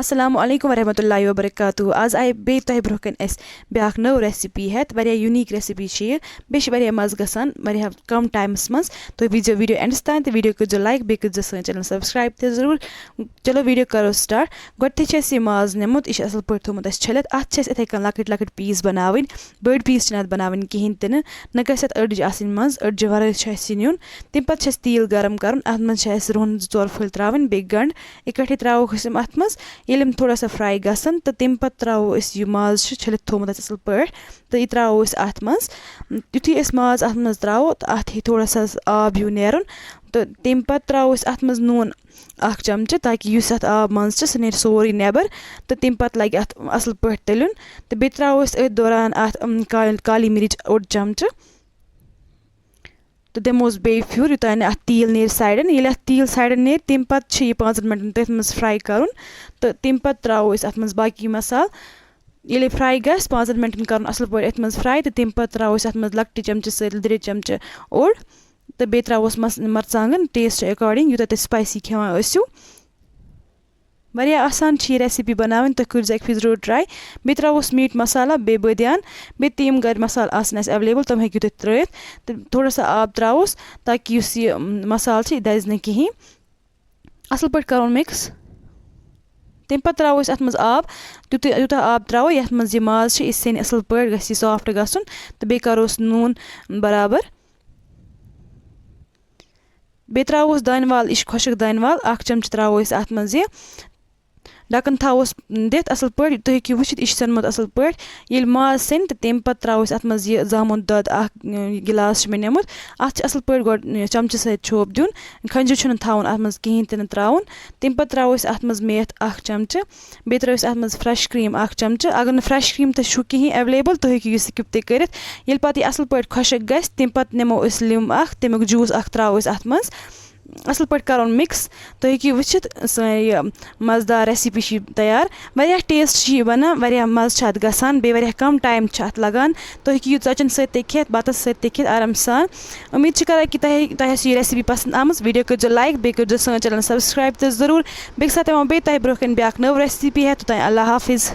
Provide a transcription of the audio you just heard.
السلام علیکم ورحمۃ اللہ وبرکاتہ آز آیہِ بیٚیہِ تۄہہِ برونٛہہ کَنہِ اَسہِ بیٛاکھ نٔو ریسِپی ہٮ۪تھ واریاہ یوٗنیٖک ریسِپی چھِ یہِ بیٚیہِ چھِ واریاہ مَزٕ گژھان واریاہ کَم ٹایمَس منٛز تُہۍ وٕچھزیو ویٖڈیو اٮ۪نڈَس تانۍ تہٕ ویٖڈیو کٔرۍزیو لایک بیٚیہِ کٔرۍزیو سٲنۍ چَنَل سبسکرایب تہِ ضروٗر چلو ویٖڈیو کَرو سٹاٹ گۄڈٕنٮ۪تھٕے چھِ اَسہِ یہِ ماز نِمُت یہِ چھِ اَصٕل پٲٹھۍ تھوٚمُت اَسہِ چھٔلِتھ اَتھ چھِ اَسہِ یِتھَے کٔنۍ لۄکٕٹۍ لۄکٕٹۍ پیٖس بَناوٕنۍ بٔڑۍ پیٖس چھِنہٕ اَتھ بَناوٕنۍ کِہیٖنۍ تہِ نہٕ گژھِ اَتھ أڑٕج آسٕنۍ منٛز أڑجہِ وَرٲے چھُ اَسہِ یہِ نیُن تَمہِ پَتہٕ چھِ اَسہِ تیٖل گرم کَرُن اَتھ منٛز چھِ اَسہِ رۄہن 2-4 پھٔلۍ ترٛاوٕنۍ بیٚیہِ گنٛڈ اِکٹھے ترٛاووکھ أسۍ یِم اَتھ منٛز ییٚلہِ یِم تھوڑا سا فرٛاے گژھن تہٕ تَمہِ پَتہٕ ترٛاوو أسۍ یہِ ماز چھُ چھٔلِتھ تھوٚمُت اَسہِ اَصٕل پٲٹھۍ تہٕ یہِ ترٛاوو أسۍ اَتھ منٛز یُتھُے أسۍ ماز اَتھ منٛز ترٛاوو تہٕ اَتھ ہیٚیہِ تھوڑا سا آب ہیوٗ نیرُن تہٕ تَمہِ پَتہٕ ترٛاوو أسۍ اَتھ منٛز نوٗن 1 چَمچہٕ تاکہِ یُس اَتھ آب منٛز چھِ سُہ نیرِ سورُے نٮ۪بر تہٕ تَمہِ پَتہٕ لَگہِ اَتھ اَصٕل پٲٹھۍ تٔلیُن تہٕ بیٚیہِ ترٛاوو أسۍ أتھۍ دوران اَتھ کالی مِرِچ 1 چَمچہٕ تہٕ دِموس بیٚیہِ پھیُر یوٚتانۍ نہٕ اَتھ تیٖل نیرِ سایڈَن ییٚلہِ اَتھ تیٖل سایڈَن نیرِ تَمہِ پَتہٕ چھِ یہِ 5 مِنٹَن تٔتھۍ منٛز فرٛاے کَرُن تہٕ تَمہِ پَتہٕ ترٛاوو أسۍ اَتھ منٛز باقٕے مصالہٕ ییٚلہِ یہِ فرٛاے گژھِ 5 مِنٹَن کَرُن اَصٕل پٲٹھۍ أتھۍ منٛز فرٛاے تہٕ تَمہِ پَتہٕ ترٛاوو أسۍ اَتھ منٛز لۄکٹہِ چَمچہٕ سۭتۍ لیٚدرِ چَمچہٕ اوٚڑ تہٕ بیٚیہِ ترٛاووس مَرژانٛگَن ٹیسٹ اٮ۪کاڈِنٛگ یوٗتاہ تُہۍ سٕپایسی کھٮ۪وان ٲسِو واریاہ آسان چھِ یہِ ریسِپی بَناوٕنۍ تُہۍ کٔرۍزیو اَکہِ پھِرِ ضروٗر ٹرٛاے بیٚیہِ ترٛاووس میٖٹ مصالا بیٚیہِ بٲدیان بیٚیہِ تہِ یِم گَرِ مصالہٕ آسَن اَسہِ اٮ۪ولیبٕل تِم ہیٚکِو تُہۍ ترٛٲیِتھ تہٕ تھوڑا سا آب ترٛاووس تاکہِ یُس یہِ مصالہٕ چھِ یہِ دَزِ نہٕ کِہیٖنۍ اَصٕل پٲٹھۍ کَرُن مِکٕس تَمہِ پَتہٕ ترٛاوو أسۍ اَتھ منٛز آب یوٗتاہ آب ترٛاوو یَتھ منٛز یہِ ماز چھِ یہِ سیٚنہِ اَصٕل پٲٹھۍ گژھِ یہِ سافٹ گژھُن تہٕ بیٚیہِ کَروس نوٗن برابر بیٚیہِ ترٛاووس دانہِ وَل یہِ چھِ خۄشِک دانہِ وَل 1 چَمچہٕ ترٛاوو أسۍ اَتھ منٛز یہِ ڈَکَن تھاووس دِتھ اَصٕل پٲٹھۍ تُہۍ ہیٚکِو وٕچھِتھ یہِ چھِ سیوٚنمُت اَصٕل پٲٹھۍ ییٚلہِ ماز سیٚنہِ تہٕ تَمہِ پَتہٕ ترٛاوو أسۍ اَتھ منٛز یہِ زامُت دۄد 1 گِلاس چھِ مےٚ نِمُت اَتھ چھِ اَصٕل پٲٹھۍ گۄڈٕ چَمچہٕ سۭتۍ چھوپ دیُن کھَنجہِ چھُنہٕ تھاوُن اَتھ منٛز کِہیٖنۍ تہِ نہٕ ترٛاوُن تَمہِ پَتہٕ ترٛاوو أسۍ اَتھ منٛز میتھ 1 چَمچہٕ بیٚیہِ ترٛٲوو أسۍ اَتھ منٛز فرٛٮ۪ش کرٛیٖم 1 چَمچہٕ اگر نہٕ فرٛٮ۪ش کرٛیٖم تہِ چھُ کِہیٖنۍ اٮ۪ولیبٕل تُہۍ ہیٚکِو یہِ سِکِپ تہِ کٔرِتھ ییٚلہِ پَتہٕ یہِ اَصٕل پٲٹھۍ خۄشِک گژھِ تَمہِ پَتہٕ نِمو أسۍ لیوٚمب 1 تَمیُک جوٗس 1 ترٛاوو أسۍ اَتھ منٛز اَصٕل پٲٹھۍ کَرُن مِکٕس تُہۍ ہیٚکِو وٕچھِتھ سٲنۍ یہِ مَزٕدار ریسِپی چھِ تیار واریاہ ٹیسٹ چھِ یہِ بَنان واریاہ مَزٕ چھِ اَتھ گژھان بیٚیہِ واریاہ کَم ٹایم چھِ اَتھ لَگان تُہۍ ہیٚکِو یہِ ژۄچَن سۭتۍ تہِ کھٮ۪تھ بَتَس سۭتۍ تہِ کھٮ۪تھ آرام سان اُمید چھِ کَران کہِ تۄہہِ آسہِ یہِ ریسِپی پَسنٛد آمٕژ ویٖڈیو کٔرۍزیو لایک بیٚیہِ کٔرۍزیو سٲنۍ چَنَل سبسکرایب تہِ ضروٗر بیٚکہِ ساتہٕ یِمو بیٚیہِ تۄہہِ برونٛہہ کَنہِ بیٛاکھ نٔو ریسِپی ہٮ۪تھ توٚتانۍ اللہ حافِظ